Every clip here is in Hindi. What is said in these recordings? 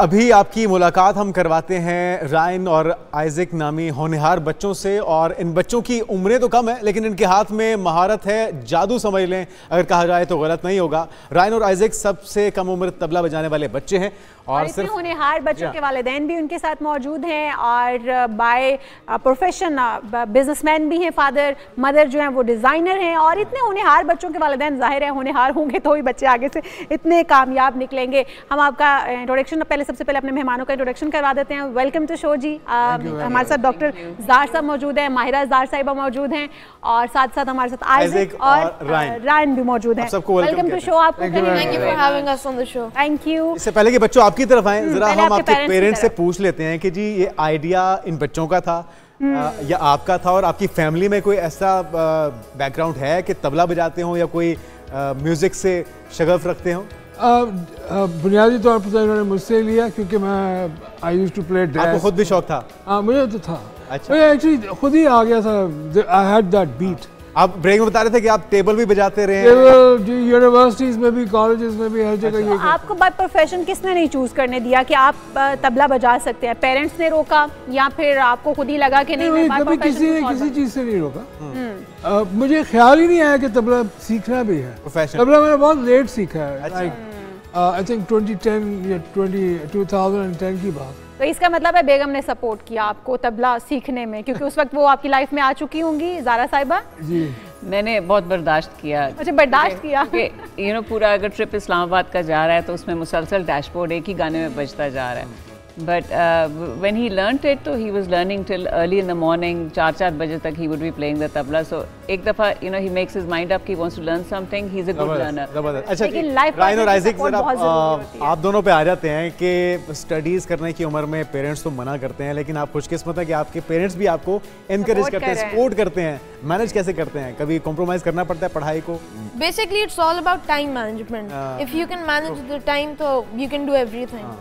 अभी आपकी मुलाकात हम करवाते हैं रायन और आइजक नामी होनहार बच्चों से। और इन बच्चों की उम्रें तो कम है, लेकिन इनके हाथ में महारत है, जादू समझ लें अगर कहा जाए तो गलत नहीं होगा। रायन और आइजक सबसे कम उम्र तबला बजाने वाले बच्चे हैं और सिर्फ होनहार बच्चों के वालिदैन भी उनके साथ मौजूद हैं और बाय प्रोफेशन बिजनेसमैन भी हैं। फादर मदर जो हैं वो डिज़ाइनर हैं और इतने होनहार बच्चों के वालिदैन जाहिर है होनहार होंगे तो ही बच्चे आगे से इतने कामयाब निकलेंगे। हम आपका इंट्रोडक्शन सबसे पहले अपने मेहमानों का इंट्रोडक्शन करवा देते हैं। वेलकम टू शो जी। हमारे साथ डॉक्टर जार साहब मौजूद हैं, माहिरा जार साहिबा मौजूद हैं और साथ साथ हमारे साथ आइजक और रायन भी मौजूद हैं। Welcome to show. आपको thank you for having us on the show. Thank you. इससे पहले कि बच्चों आपकी तरफ आए, जरा हम आपके पेरेंट्स से पूछ लेते हैं कि जी ये आइडिया इन बच्चों का था या आपका था, और आपकी फैमिली में कोई ऐसा बैकग्राउंड है कि तबला बजाते हो या कोई म्यूजिक से शगफ रखते हो? बुनियादी तौर पर तो इन्होंने मुझसे लिया क्योंकि मैं I used to play jazz. आपको खुद भी शौक था? हाँ मुझे तो था। अच्छा। मुझे एक्चुअली खुद ही आ गया था। I had that beat. आप ब्रेक में बता रहे थे कि आप टेबल भी बजाते रहे हैं। यूनिवर्सिटीज में भी, कॉलेजेस में भी, हर जगह। ये आपको बाय प्रोफेशन किसने नहीं चूज करने दिया कि आप तबला बजा सकते हैं? पेरेंट्स ने रोका या फिर आपको खुद ही लगा कि नहीं? कभी किसी ने किसी चीज से नहीं रोका। मुझे ख्याल ही नहीं आया कि तबला सीखना भी है। तबला मैंने बहुत लेट सीखा है। आई थिंक 2010 या 2010 की बात। तो इसका मतलब है बेगम ने सपोर्ट किया आपको तबला सीखने में, क्योंकि उस वक्त वो आपकी लाइफ में आ चुकी होंगी। ज़ारा साहिबा जी। मैंने बहुत बर्दाश्त किया। अच्छा, बर्दाश्त किया। पूरा अगर ट्रिप इस्लामाबाद का जा रहा है तो उसमें मुसलसल डैशबोर्ड एक ही गाने में बजता जा रहा है। But when he learnt it, तो he was learning till early in the morning, 4 बजे तक he would be playing the tabla. So एक दफ़ा he makes his mind up कि he wants to learn something. He's a good learner. अच्छा, रायन और आइजक आप दोनों पे आ जाते हैं कि स्टडीज करने की उम्र में पेरेंट्स तो मना करते हैं, लेकिन आप खुशकिस्मत हैं कि आपके पेरेंट्स भी आपको एनकरेज करते हैं, सपोर्ट करते हैं। मैनेज कैसे करते हैं? कभी कॉम्प्रोमाइज करना पड़ता है पढ़ाई को? Basically it's all about time management. If you can manage the time, तो you can do everything.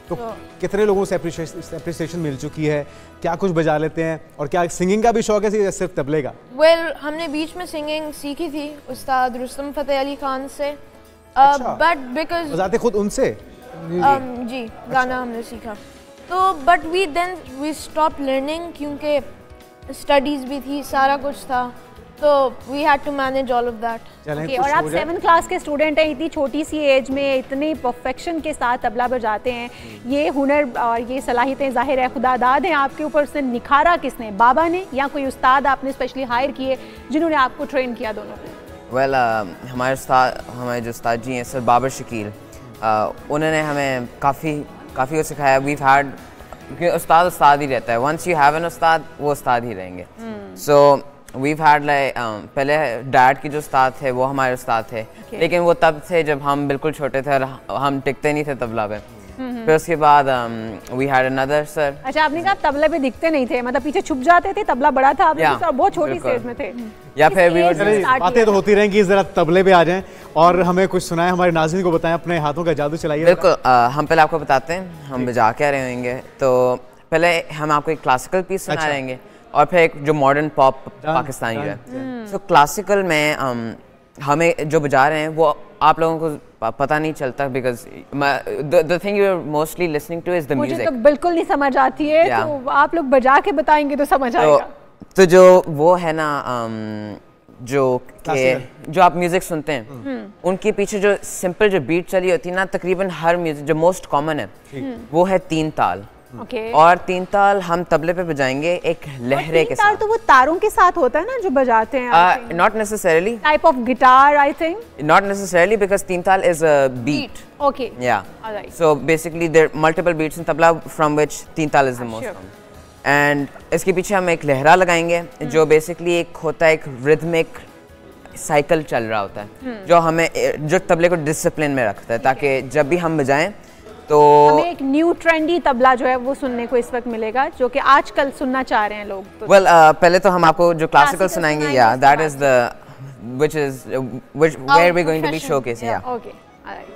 तो कितने लोगों से एप्रिसिएशन मिल चुकी है? क्या कुछ बजा लेते हैं और क्या सिंगिंग का भी शौक है या सिर्फ तबले का? हमने बीच में सिंगिंग सीखी थी उस्ताद रुस्तम फतेह अली खान से। बट बिकॉज बजाते खुद उनसे? जी, गाना हमने सीखा तो बट वी स्टॉप लर्निंग क्योंकि स्टडीज भी थी, सारा कुछ था, तो we had to manage all of that. और आप 7th क्लास के स्टूडेंट हैं, इतनी छोटी सी एज में इतनी परफेक्शन के साथ तबला बजाते हैं। ये हुनर और ये सलाहियतें जाहिर है खुदादाद हैं आपके ऊपर। उसने निखारा किसने? बाबा ने या कोई उस्ताद आपने स्पेशली हायर किए जिन्होंने आपको ट्रेन किया दोनों को? हमारे जो उस्ताद जी हैं सर बाबर शकील, उन्होंने हमें काफ़ी कुछ सिखाया। वी हैड, क्योंकि उस्ताद ही रहता है। वंस यू हैव एन उस्ताद, वो उस्ताद ही रहेंगे। सो वीव हैड पहले डैड की जो उस्ताद थे वो हमारे उस्ताद थे, लेकिन वो तब थे जब हम बिल्कुल छोटे थे और हम टिकते नहीं थे तबला पे। फिर उसके बाद वी हैड अनदर सर। अच्छा, आपने कहा तबले पे दिखते नहीं थे, मतलब पीछे छुप जाते थे, तबला बड़ा था, आप बहुत छोटी स्टेज में थे। या फिर बातें तो होती रहेंगी, जरा तबले पे आ जाएं और हमें कुछ सुनाएं, हमारे नाज़रीन को बताएं, अपने हाथों का जादू चलाइए। बिल्कुल, हम पहले आपको बताते हैं हम बजा क्या रहे होंगे। तो पहले हम आपको एक क्लासिकल पीस सुना रहेंगे और फिर एक जो मॉडर्न पॉप पाकिस्तानी है। सो क्लासिकल में हमें जो बजा रहे हैं वो आप लोगों को पता नहीं चलता, because the thing you are mostly listening to is the music. मुझे तो बिल्कुल नहीं समझ आती है, तो आप लोग बजा के बताएंगे तो समझ आएगा। तो जो वो है ना, जो आप म्यूजिक सुनते हैं उनके पीछे जो सिंपल जो बीट चली होती है ना, तकरीबन हर म्यूजिक जो मोस्ट कॉमन है वो है 3 ताल। और 3 ताल हम तबले पे बजाएंगे एक लहरे के साथ। तो वो तारों के साथ होता है ना जो बजाते हैं? Not necessarily. Type of guitar I think? Not necessarily, because 3 taal is a beat. Okay, yeah so basically there multiple beats in tabla from which 3 taal is the most common. And इसके पीछे हम एक लहरा लगाएंगे जो बेसिकली एक होता है, एक रिदमिक साइकिल चल रहा होता है जो हमें, जो तबले को डिसिप्लिन में रखता है, ताकि जब भी हम बजाएं तो हमें एक न्यू ट्रेंडी तबला जो है वो सुनने को इस वक्त मिलेगा, जो कि आजकल सुनना चाह रहे हैं लोग। तो पहले तो हम आपको जो क्लासिकल सुनाएंगे, yeah that is the which where we going to be showcasing. Yeah okay, alright.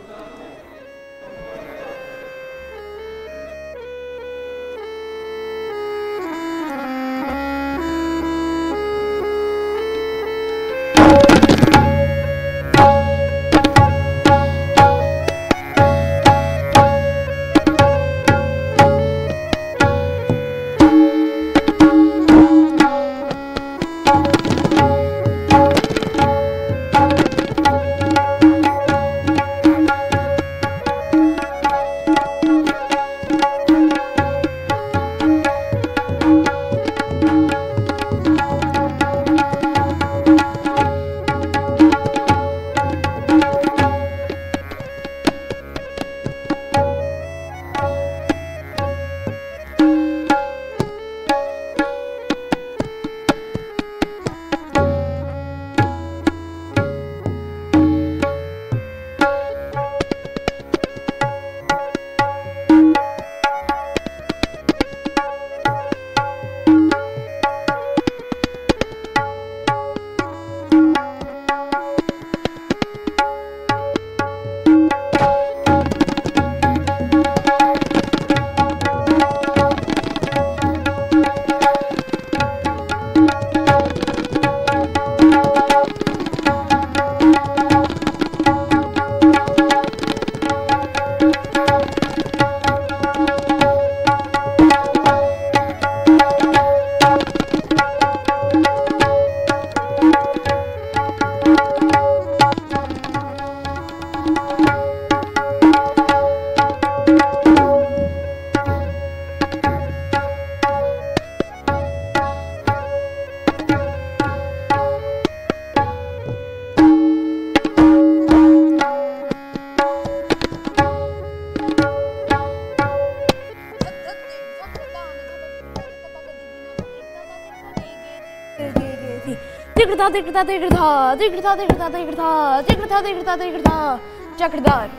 Chakradhar.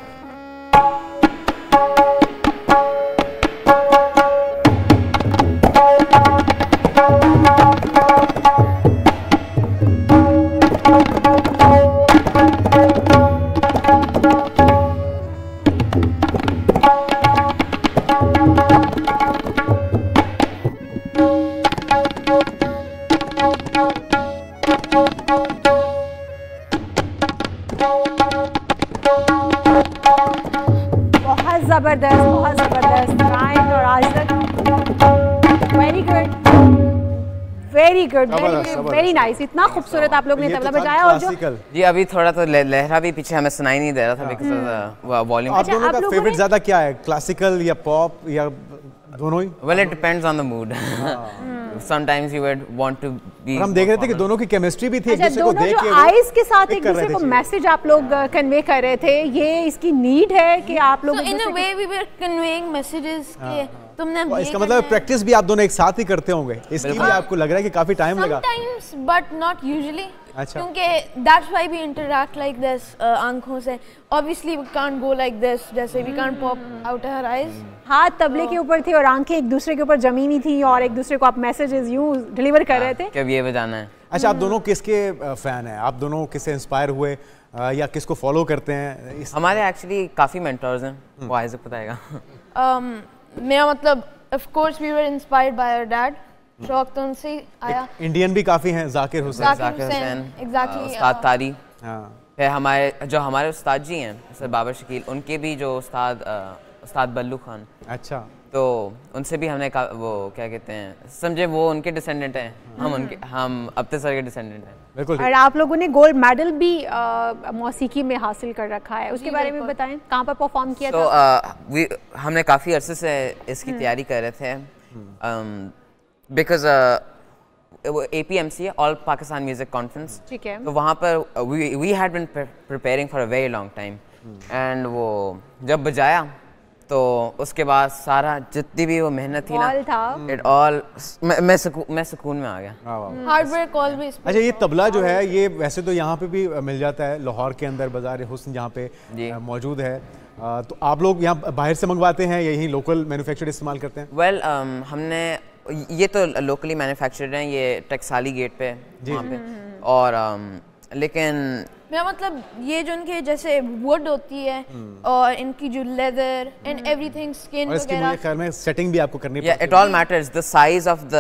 बहुत ज़बरदस्त रायन और Isaac, very good, very nice. इतना खूबसूरत आप लोग ने तबला बजाया। और जो जी अभी थोड़ा तो लहरा भी पीछे हमें सुनाई नहीं दे रहा था बिकॉज़ वॉल्यूम। आप दोनों का फेवरेट ज़्यादा क्या है, क्लासिकल या पॉप या दोनों ही? Well, it depends on the mood. Sometimes you would want to be. हम देख रहे थे कि दोनों की केमिस्ट्री भी थी, एक दूसरे को देख के आइज के साथ एक दूसरे को मैसेज आप लोग कन्वे कर रहे थे। ये इसकी नीड है कि आप लोग in a way we were conveying messages कि तुमने इसका मतलब प्रैक्टिस भी आप दोनों एक साथ ही करते होंगे, इसलिए भी आपको लग रहा है कि काफी टाइम लगा। Sometimes but not usually. अच्छा। क्योंकि that's why we interact like this आंखों से। Obviously we can't go like this, जैसे we can't pop out her eyes। हाथ तबले के ऊपर थे और आंखें एक दूसरे के ऊपर जमी हुई थी और एक दूसरे को आप मैसेजेस यूं डिलीवर कर रहे थे। कब ये बजाना है। अच्छा, आप दोनों किसके फैन हैं? आप दोनों किससे इंस्पायर हुए या किसको फॉलो करते हैं? हमारे एक्चुअली काफी मेंटर्स हैं, वो आइज़क बताएगा। मेरा मतलब of course we were inspired by our dad। शौक तो उनसे आया। इंडियन भी काफी हैं, जाकिर हुसैन, exactly, उस्ताद तारी। फिर हमारे उस्ताद जी हैं सर बाबर शकील, उनके भी जो उस्ताद बल्लू खान। अच्छा। तो उनसे भी हमने वो क्या कहते हैं, समझे वो उनके डिसेंडेंट हैं, हम अब्ते सर के डिसेंडेंट हैं। बिल्कुल। और आप लोगों ने गोल्ड मेडल भी मौसीकी में हासिल कर रखा है, उसके बारे में बताएं, कहाँ पर परफॉर्म किया था? हमने काफ़ी अरसे से इसकी तैयारी कर रहे थे, बिकॉज वो APMC है, ऑल पाकिस्तान म्यूजिक कॉन्फ्रेंस। ठीक है। तो वहाँ पर we had been preparing for a very long time, and वो जब बजाया तो उसके बाद सारा जितनी भी वो मेहनत थी ना, इट ऑल मैं सुकून में आ गया। Hard work always. अच्छा, ये तबला जो है ये वैसे तो यहाँ पे भी मिल जाता है, लाहौर के अंदर बाजार हुस्न जहाँ पे मौजूद है, तो आप लोग यहाँ बाहर से मंगवाते हैं या यहीं लोकल मैन्युफैक्चर्ड इस्तेमाल करते हैं? वेल हमने ये तो लोकली मैन्युफैक्चर्ड हैं, ये टक्साली गेट पे वहाँ पे, और लेकिन मेरा मतलब ये जो उनके जैसे वुड होती है और इनकी जो लेदर एंड एवरीथिंग स्किन वगैरह, इसकी मुझे ख्याल में सेटिंग भी आपको करनी पड़ती है। It all matters, the size of the,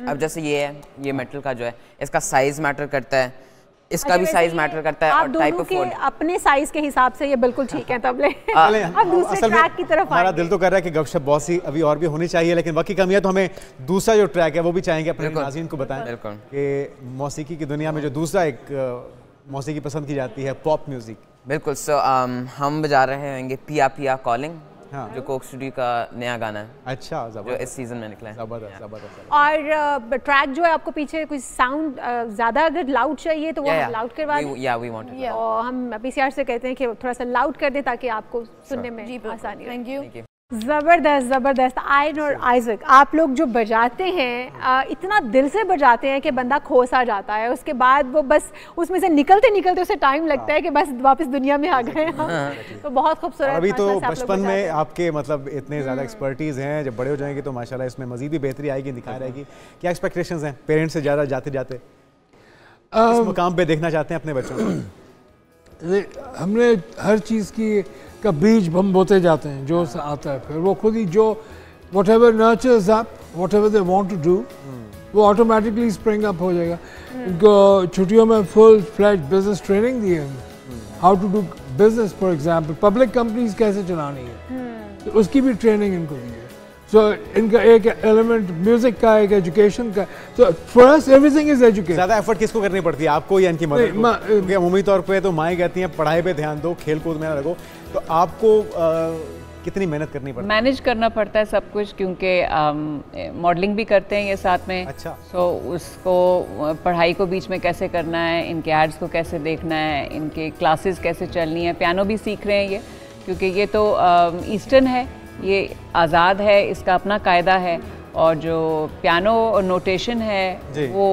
अब जैसे ये है, ये मेटल का जो है इसका साइज मैटर करता है, इसका भी साइज मैटर करता है, और टाइप ऑफ वुड। अपने साइज के हिसाब से ये बिल्कुल ठीक है तबले। अब दूसरे ट्रैक की तरफ हमारा दिल तो कर रहा है कि गपशप बहुत सी अभी और भी होनी चाहिए, लेकिन वक्त की कमी है, तो हमें दूसरा जो ट्रैक है वो भी चाहेंगे अपने नाज़रीन को बताएं कि मौसीकी की दुनिया में जो दूसरा एक मौसीकी पसंद की जाती है, पॉप म्यूजिक। बिल्कुल। सो हम बजा रहे होंगे पिया पिया कॉलिंग, जो कोक स्टूडियो का नया गाना है। अच्छा, जो इस सीजन में निकला है। जबरदस्त। और ट्रैक जो है आपको पीछे कुछ साउंड ज़्यादा अगर लाउड चाहिए तो वो हम लाउड करवा दें, और हम PCR से कहते हैं कि थोड़ा सा लाउड कर दें ताकि आपको सुनने में आसानी हो। Thank you. ज़बरदस्त। आयन और आइज़क, आप लोग जो बजाते हैं इतना दिल से बजाते हैं कि बंदा खो सा जाता है, उसके बाद वो बस उसमें से निकलते उसे टाइम लगता है कि बस वापस दुनिया में आ गए हम। तो बहुत खूबसूरत। अभी तो बचपन में आपके मतलब इतने ज़्यादा एक्सपर्टीज हैं, जब बड़े हो जाएंगे तो माशाल्लाह इसमें मज़ीद भी बेहतरी आएगी, दिखा रहेगी। क्या एक्सपेक्टेशंस हैं पेरेंट्स से ज़्यादा जाते जाते इस मुकाम पे देखना चाहते हैं अपने बच्चों को? हमने हर चीज़ की का बीज हम बोते जाते हैं, जो आता है फिर वो खुद ही जो whatever nurtures up, whatever they want to do, वो ऑटोमेटिकली स्प्रिंग अप हो जाएगा। इनको छुट्टियों में फुल फ्लैश बिजनेस ट्रेनिंग दी है, how to do business, for example public companies कैसे चलानी है, तो उसकी भी ट्रेनिंग इनको दी है। सो इनका एक एलिमेंट म्यूजिक का, एक एजुकेशन का, तो for us everything is education. ज़्यादा एफर्ट किसको करनी पड़ती है, आपको या इनकी मदद को? क्योंकि अमूमी तौर पे तो माएँ कहती हैं पढ़ाई पे ध्यान दो, खेल कूद में ना लगो, तो आपको कितनी मेहनत करनी पड़ती है? मैनेज करना पड़ता है सब कुछ, क्योंकि मॉडलिंग भी करते हैं ये साथ में। अच्छा। सो उसको पढ़ाई को बीच में कैसे करना है, इनके एड्स को कैसे देखना है, इनके क्लासेस कैसे चलनी है, पियानो भी सीख रहे हैं ये, क्योंकि ये तो ईस्टर्न है, ये आज़ाद है, इसका अपना कायदा है, और जो पियानो नोटेशन है वो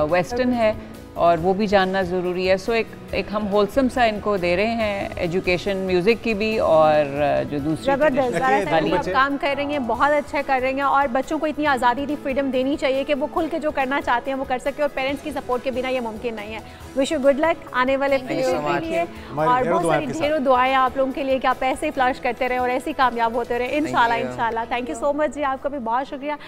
वेस्टर्न है, और वो भी जानना ज़रूरी है। सो एक हम होलसम सा इनको दे रहे हैं एजुकेशन, म्यूज़िक की भी और जो दूसरी जबरदस्त काम कर रही हैं, बहुत अच्छा कर रही हैं और बच्चों को इतनी आज़ादी दी, फ्रीडम देनी चाहिए कि वो खुल के जो करना चाहते हैं वो कर सके और पेरेंट्स की सपोर्ट के बिना ये मुमकिन नहीं है। विश यू गुड लक आने वाले फ्यूचर के लिए और बहुत सारी ढेरों दुआएं आप लोगों के लिए कि आप ऐसे ही फ्लश करते रहे और ऐसे ही कामयाब होते रहे इंशाल्लाह। थैंक यू सो मच जी, आपका भी बहुत शुक्रिया।